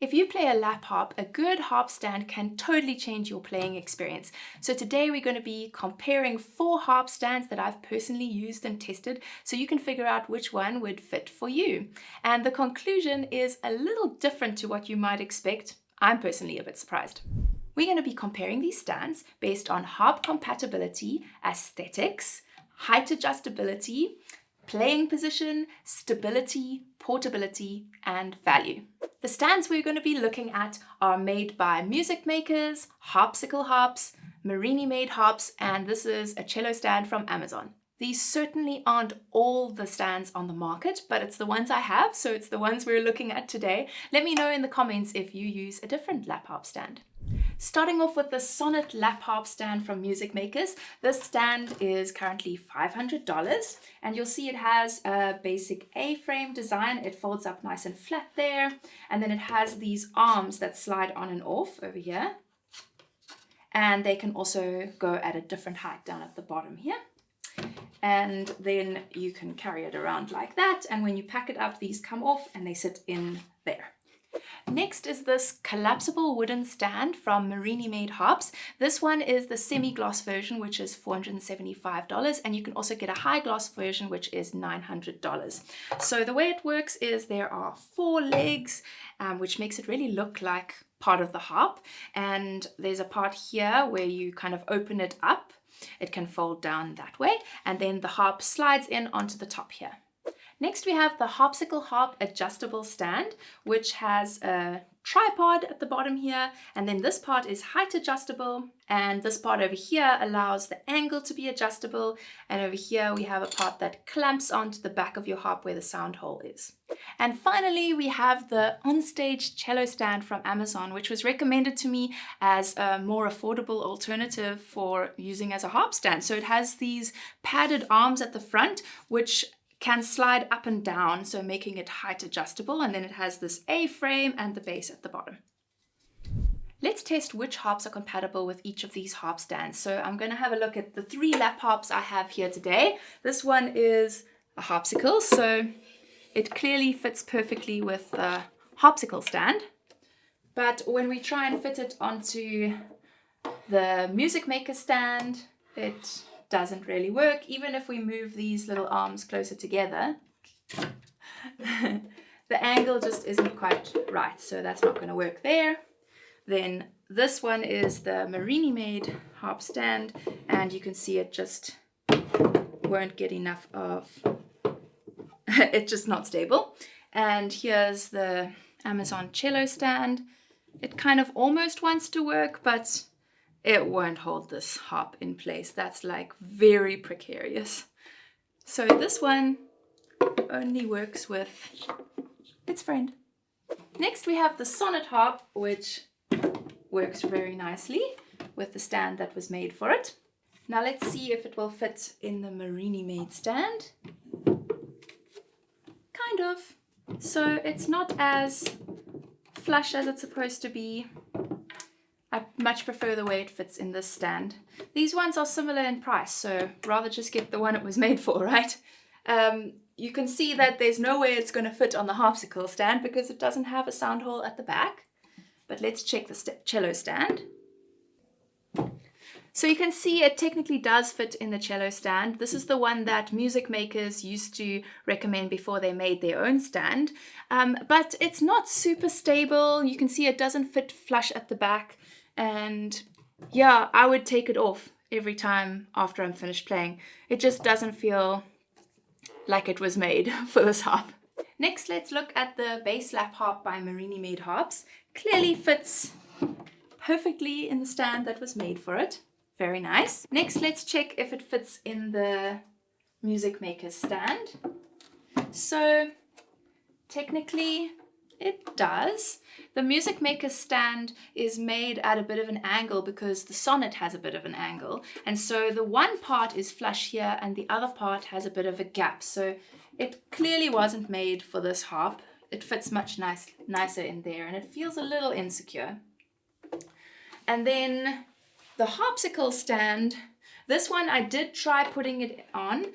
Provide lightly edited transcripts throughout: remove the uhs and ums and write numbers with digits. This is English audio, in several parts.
If you play a lap harp, a good harp stand can totally change your playing experience. So today we're going to be comparing 4 harp stands that I've personally used and tested so you can figure out which one would fit for you. And the conclusion is a little different to what you might expect. I'm personally a bit surprised. We're going to be comparing these stands based on harp compatibility, aesthetics, height adjustability, playing position, stability, portability, and value. The stands we're going to be looking at are made by music makers, Harpsicle Harps, Marini made harps, and this is a cello stand from Amazon. These certainly aren't all the stands on the market, but it's the ones I have, so it's the ones we're looking at today. Let me know in the comments if you use a different lap harp stand. Starting off with the Sonnet lap harp stand from Music Makers. This stand is currently $500, and you'll see it has a basic A-frame design. It folds up nice and flat there, and then it has these arms that slide on and off over here, and they can also go at a different height down at the bottom here. And then you can carry it around like that, and when you pack it up, these come off and they sit in there. Next is this collapsible wooden stand from Marini made harps. This one is the semi-gloss version, which is $475, and you can also get a high gloss version, which is $900. So the way it works is there are 4 legs, which makes it really look like part of the harp, and there's a part here where you kind of open it up. It can fold down that way, and then the harp slides in onto the top here. Next we have the Harpsicle Harp adjustable stand, which has a tripod at the bottom here, and then this part is height adjustable, and this part over here allows the angle to be adjustable, and over here we have a part that clamps onto the back of your harp where the sound hole is. And finally we have the Onstage cello stand from Amazon, which was recommended to me as a more affordable alternative for using as a harp stand. So it has these padded arms at the front, which can slide up and down, so making it height adjustable, and then it has this A-frame and the base at the bottom. Let's test which harps are compatible with each of these harp stands. So I'm going to have a look at the 3 lap harps I have here today. This one is a harpsicle, so it clearly fits perfectly with the harpsicle stand. But when we try and fit it onto the Music Maker stand, it doesn't really work. Even if we move these little arms closer together, the angle just isn't quite right, so that's not going to work there. Then this one is the Marini made harp stand, and you can see it just won't get enough of it's just not stable. And here's the Amazon cello stand. It kind of almost wants to work, but it won't hold this harp in place. That's like very precarious. So this one only works with its friend. Next we have the Sonnet harp, which works very nicely with the stand that was made for it. Now let's see if it will fit in the Marini made stand. Kind of. So it's not as flush as it's supposed to be. I much prefer the way it fits in this stand. These ones are similar in price, so rather just get the one it was made for, right? You can see that there's no way it's going to fit on the harpsicle stand because it doesn't have a sound hole at the back. But let's check the cello stand. So you can see it technically does fit in the cello stand. This is the one that music makers used to recommend before they made their own stand. But it's not super stable. You can see it doesn't fit flush at the back. And yeah, I would take it off every time after I'm finished playing. It just doesn't feel like it was made for this harp. Next, let's look at the bass lap harp by Marini made harps. Clearly fits perfectly in the stand that was made for it. Very nice. Next, let's check if it fits in the Music Maker's stand. So technically it does. The Music Maker's stand is made at a bit of an angle because the Sonnet has a bit of an angle. And so the one part is flush here and the other part has a bit of a gap. So it clearly wasn't made for this harp. It fits much nicer in there, and it feels a little insecure. And then the harpsicle stand, this one I did try putting it on,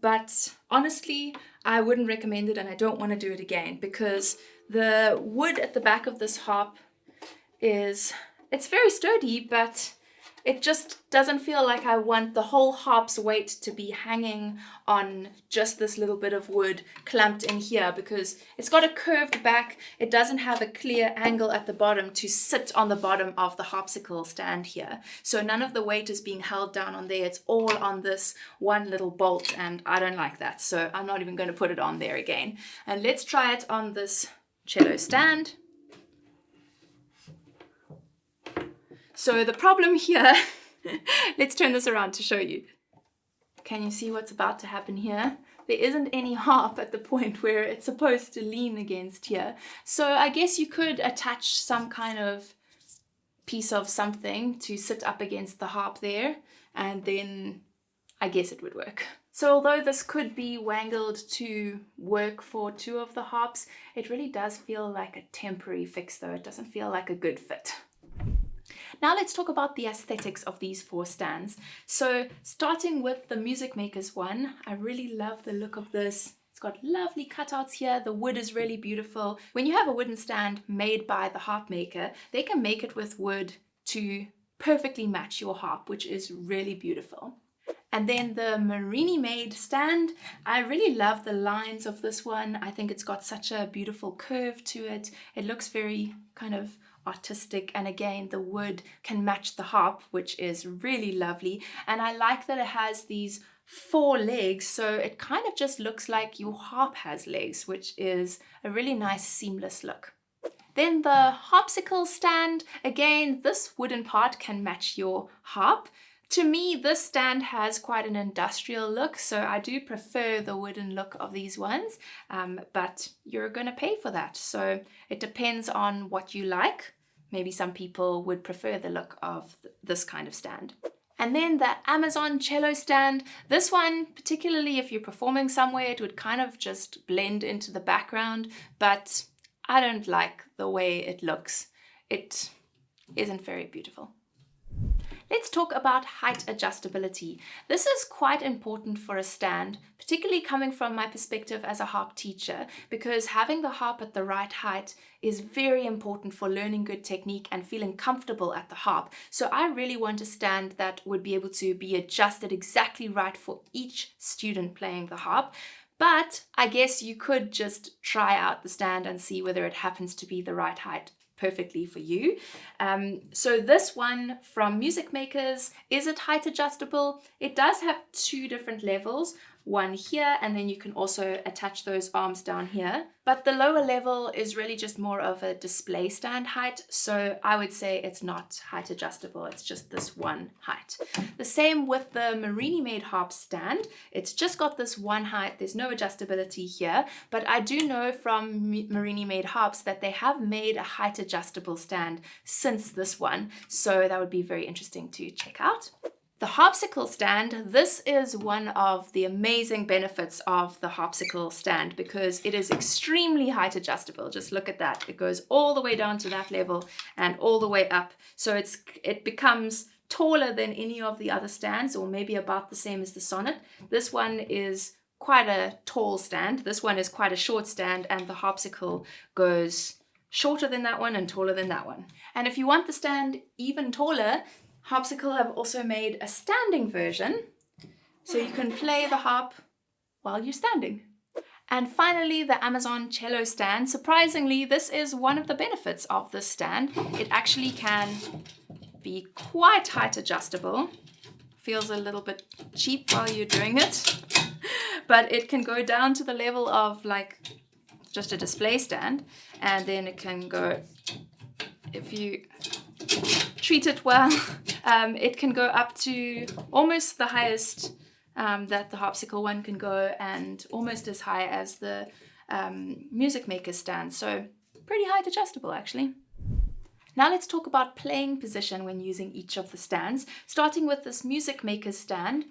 but honestly I wouldn't recommend it, and I don't want to do it again because The wood at the back of this harp it's very sturdy, but it just doesn't feel like I want the whole harp's weight to be hanging on just this little bit of wood clamped in here, because it's got a curved back. It doesn't have a clear angle at the bottom to sit on the bottom of the harpsichord stand here. So none of the weight is being held down on there. It's all on this one little bolt, and I don't like that. So I'm not even going to put it on there again. And let's try it on this cello stand. So the problem here, let's turn this around to show you. Can you see what's about to happen here? There isn't any harp at the point where it's supposed to lean against here. So I guess you could attach some kind of piece of something to sit up against the harp there, and then I guess it would work. So although this could be wangled to work for two of the harps, it really does feel like a temporary fix though. It doesn't feel like a good fit. Now let's talk about the aesthetics of these four stands. So starting with the Music Makers one, I really love the look of this. It's got lovely cutouts here. The wood is really beautiful. When you have a wooden stand made by the harp maker, they can make it with wood to perfectly match your harp, which is really beautiful. And then the Marini made stand, I really love the lines of this one. I think it's got such a beautiful curve to it. It looks very kind of artistic, and again the wood can match the harp, which is really lovely. And I like that it has these four legs, so it kind of just looks like your harp has legs, which is a really nice seamless look. Then the harpsichord stand, again this wooden part can match your harp. To me, this stand has quite an industrial look, so I do prefer the wooden look of these ones, but you're going to pay for that. So it depends on what you like. Maybe some people would prefer the look of this kind of stand. And then the Amazon cello stand. This one, particularly if you're performing somewhere, it would kind of just blend into the background, but I don't like the way it looks. It isn't very beautiful. Let's talk about height adjustability. This is quite important for a stand, particularly coming from my perspective as a harp teacher, because having the harp at the right height is very important for learning good technique and feeling comfortable at the harp. So I really want a stand that would be able to be adjusted exactly right for each student playing the harp. But I guess you could just try out the stand and see whether it happens to be the right height perfectly for you. So this one from Music Makers, is it height adjustable? It does have two different levels, one here, and then you can also attach those arms down here. But the lower level is really just more of a display stand height, so I would say it's not height adjustable, it's just this one height. The same with the Marini made harp stand. It's just got this one height, there's no adjustability here, but I do know from Marini made harps that they have made a height adjustable stand since this one, so that would be very interesting to check out. The harpsichord stand, this is one of the amazing benefits of the harpsichord stand because it is extremely height adjustable. Just look at that. It goes all the way down to that level and all the way up. So it becomes taller than any of the other stands, or maybe about the same as the sonnet. This one is quite a tall stand. This one is quite a short stand, and the harpsichord goes shorter than that one and taller than that one. And if you want the stand even taller, Harpsichord have also made a standing version, so you can play the harp while you're standing. And finally, the Amazon cello stand. Surprisingly, this is one of the benefits of this stand. It actually can be quite height adjustable. Feels a little bit cheap while you're doing it, but it can go down to the level of like just a display stand, and then it can go, if you treat it well, it can go up to almost the highest that the harpsichord one can go, and almost as high as the Music Maker stand. So pretty height adjustable actually. Now let's talk about playing position when using each of the stands, starting with this Music Maker stand.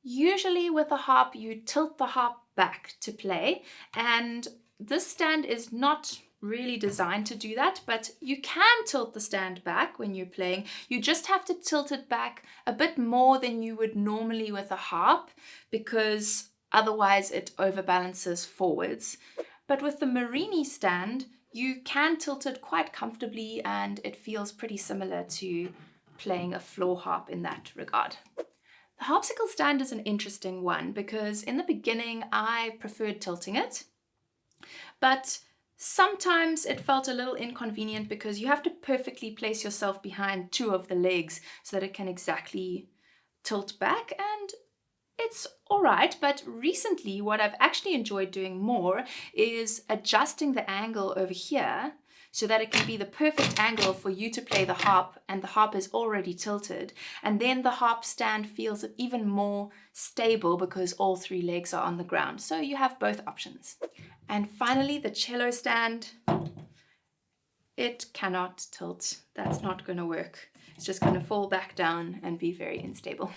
Usually with a harp, you tilt the harp back to play, and this stand is not really designed to do that, but you can tilt the stand back when you're playing. You just have to tilt it back a bit more than you would normally with a harp, because otherwise it overbalances forwards. But with the Marini stand, you can tilt it quite comfortably and it feels pretty similar to playing a floor harp in that regard. The harpsichord stand is an interesting one because in the beginning I preferred tilting it, but sometimes it felt a little inconvenient because you have to perfectly place yourself behind two of the legs so that it can exactly tilt back, and it's all right. But recently what I've actually enjoyed doing more is adjusting the angle over here so that it can be the perfect angle for you to play the harp and the harp is already tilted, and then the harp stand feels even more stable because all three legs are on the ground. So you have both options. And finally, the cello stand. It cannot tilt. That's not going to work. It's just going to fall back down and be very unstable.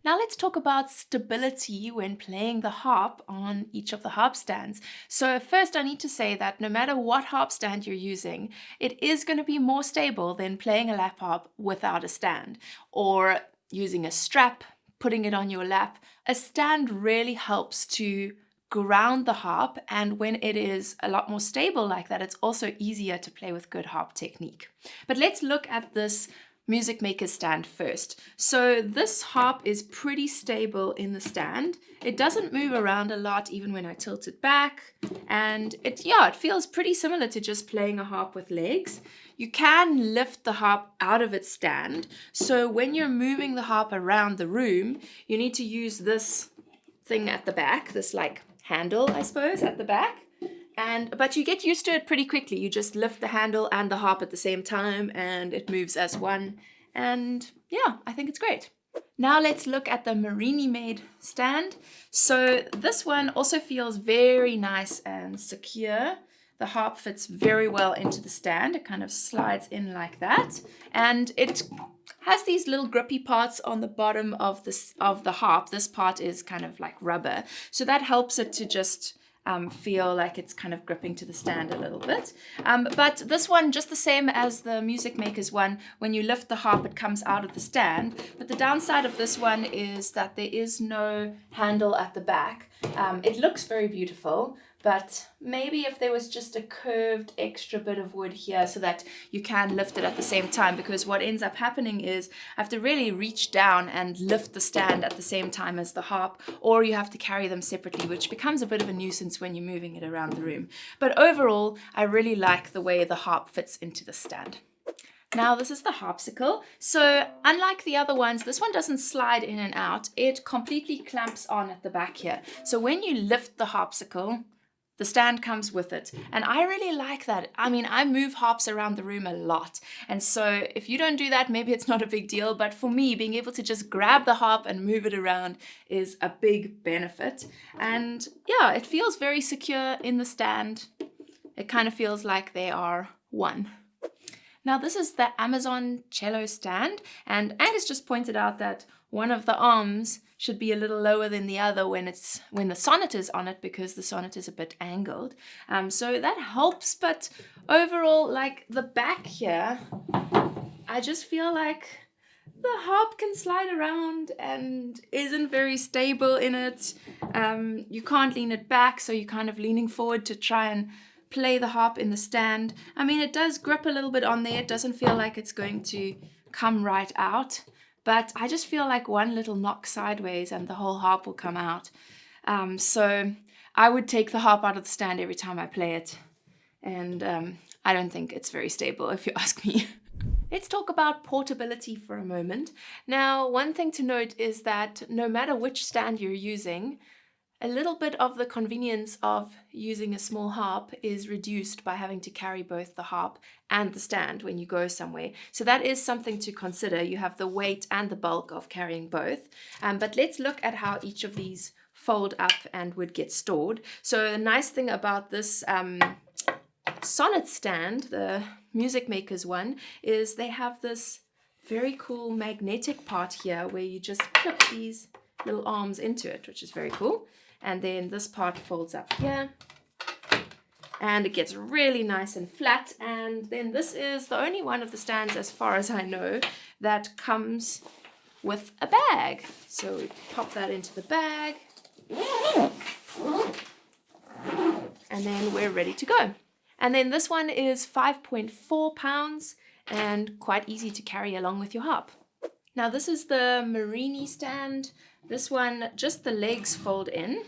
Now let's talk about stability when playing the harp on each of the harp stands. So first I need to say that no matter what harp stand you're using, it is going to be more stable than playing a lap harp without a stand, or using a strap, putting it on your lap. A stand really helps to ground the harp, and when it is a lot more stable like that, it's also easier to play with good harp technique. But let's look at this Music Maker stand first. So this harp is pretty stable in the stand. It doesn't move around a lot even when I tilt it back, and it feels pretty similar to just playing a harp with legs. You can lift the harp out of its stand, so when you're moving the harp around the room, you need to use this thing at the back, this like handle, I suppose, at the back. But you get used to it pretty quickly. You just lift the handle and the harp at the same time and it moves as one. And yeah, I think it's great. Now let's look at the Marini made stand. So this one also feels very nice and secure. The harp fits very well into the stand. It kind of slides in like that. And it has these little grippy parts on the bottom of the harp. This part is kind of like rubber. So that helps it to just feel like it's kind of gripping to the stand a little bit. But this one, just the same as the Music Maker's one, when you lift the harp, it comes out of the stand. But the downside of this one is that there is no handle at the back. It looks very beautiful, but maybe if there was just a curved extra bit of wood here so that you can lift it at the same time, because what ends up happening is I have to really reach down and lift the stand at the same time as the harp, or you have to carry them separately, which becomes a bit of a nuisance when you're moving it around the room. But overall, I really like the way the harp fits into the stand. Now this is the harpsichord. So unlike the other ones, this one doesn't slide in and out. It completely clamps on at the back here. So when you lift the harpsichord, the stand comes with it. And I really like that. I mean, I move harps around the room a lot. And so if you don't do that, maybe it's not a big deal. But for me, being able to just grab the harp and move it around is a big benefit. And yeah, it feels very secure in the stand. It kind of feels like they are one. Now this is the Amazon cello stand, and Angus just pointed out that one of the arms should be a little lower than the other when the sonnet is on it, because the sonnet is a bit angled. So that helps, but overall, like the back here, I just feel like the harp can slide around and isn't very stable in it. You can't lean it back, so you're kind of leaning forward to try and play the harp in the stand. I mean, it does grip a little bit on there. It doesn't feel like it's going to come right out, but I just feel like one little knock sideways and the whole harp will come out. So I would take the harp out of the stand every time I play it, and I don't think it's very stable, if you ask me. Let's talk about portability for a moment. Now, one thing to note is that no matter which stand you're using, a little bit of the convenience of using a small harp is reduced by having to carry both the harp and the stand when you go somewhere. So that is something to consider. You have the weight and the bulk of carrying both. But let's look at how each of these fold up and would get stored. So the nice thing about this sonnet stand, the Music Maker's one, is they have this very cool magnetic part here where you just clip these little arms into it, which is very cool. And then this part folds up here and it gets really nice and flat. And then this is the only one of the stands, as far as I know, that comes with a bag. So we pop that into the bag and then we're ready to go. And then this one is 5.4 pounds and quite easy to carry along with your harp. Now this is the Marini stand. This one, just the legs fold in.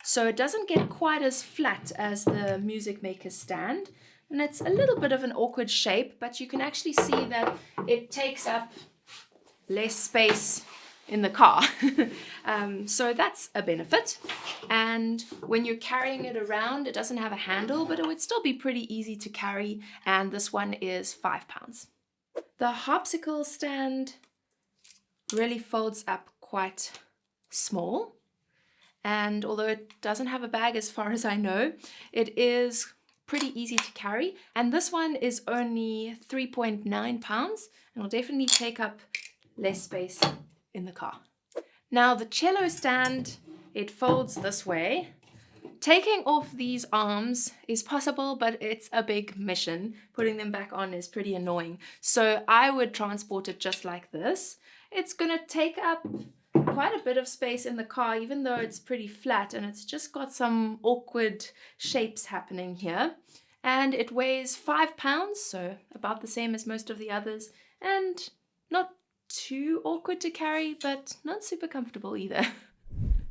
So it doesn't get quite as flat as the Music Maker stand. And it's a little bit of an awkward shape, but you can actually see that it takes up less space in the car. So that's a benefit. And when you're carrying it around, it doesn't have a handle, but it would still be pretty easy to carry. And this one is 5 pounds. The harpsichord stand really folds up quite small. And although it doesn't have a bag as far as I know, it is pretty easy to carry. And this one is only 3.9 pounds and will definitely take up less space in the car. Now the cello stand, it folds this way. Taking off these arms is possible, but it's a big mission. Putting them back on is pretty annoying. So I would transport it just like this. It's gonna take up quite a bit of space in the car, even though it's pretty flat and it's just got some awkward shapes happening here. And it weighs 5 pounds, so about the same as most of the others, and not too awkward to carry, but not super comfortable either.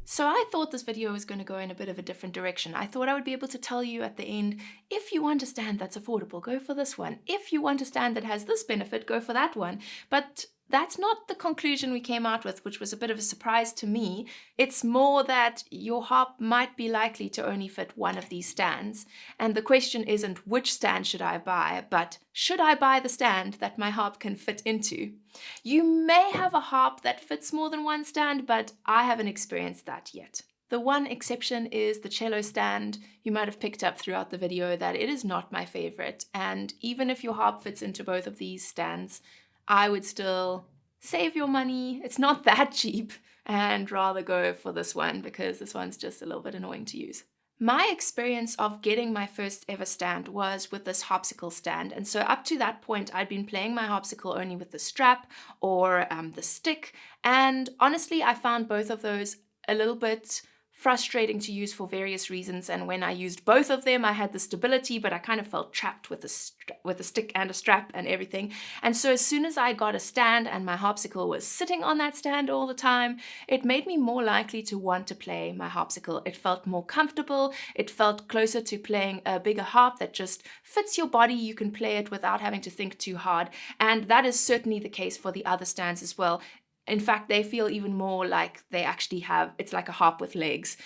So I thought this video was going to go in a bit of a different direction. I thought I would be able to tell you at the end, if you want a stand that's affordable, go for this one. If you want a stand that has this benefit, go for that one. But that's not the conclusion we came out with, which was a bit of a surprise to me. It's more that your harp might be likely to only fit one of these stands. And the question isn't which stand should I buy, but should I buy the stand that my harp can fit into? You may have a harp that fits more than one stand, but I haven't experienced that yet. The one exception is the cello stand. You might have picked up throughout the video that it is not my favorite. And even if your harp fits into both of these stands, I would still save your money. It's not that cheap, and rather go for this one because this one's just a little bit annoying to use. My experience of getting my first ever stand was with this harpsichord stand. And so up to that point, I'd been playing my harpsichord only with the strap or the stick. And honestly, I found both of those a little bit frustrating to use for various reasons. And when I used both of them, I had the stability, but I kind of felt trapped with a stick and a strap and everything. And so as soon as I got a stand and my harpsichord was sitting on that stand all the time, it made me more likely to want to play my harpsichord. It felt more comfortable. It felt closer to playing a bigger harp that just fits your body. You can play it without having to think too hard. And that is certainly the case for the other stands as well. In fact, they feel even more like they actually have, it's like a harp with legs.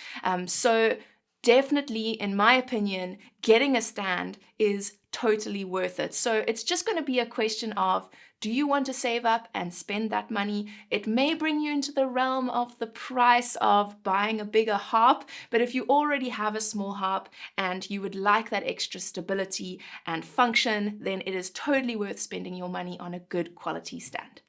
So definitely, in my opinion, getting a stand is totally worth it. So it's just going to be a question of, do you want to save up and spend that money? It may bring you into the realm of the price of buying a bigger harp, but if you already have a small harp and you would like that extra stability and function, then it is totally worth spending your money on a good quality stand.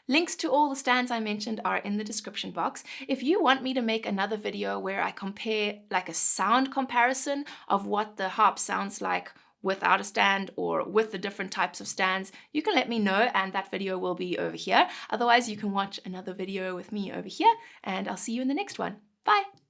Links to all the stands I mentioned are in the description box. If you want me to make another video where I compare like a sound comparison of what the harp sounds like without a stand or with the different types of stands, you can let me know and that video will be over here. Otherwise, you can watch another video with me over here and I'll see you in the next one. Bye!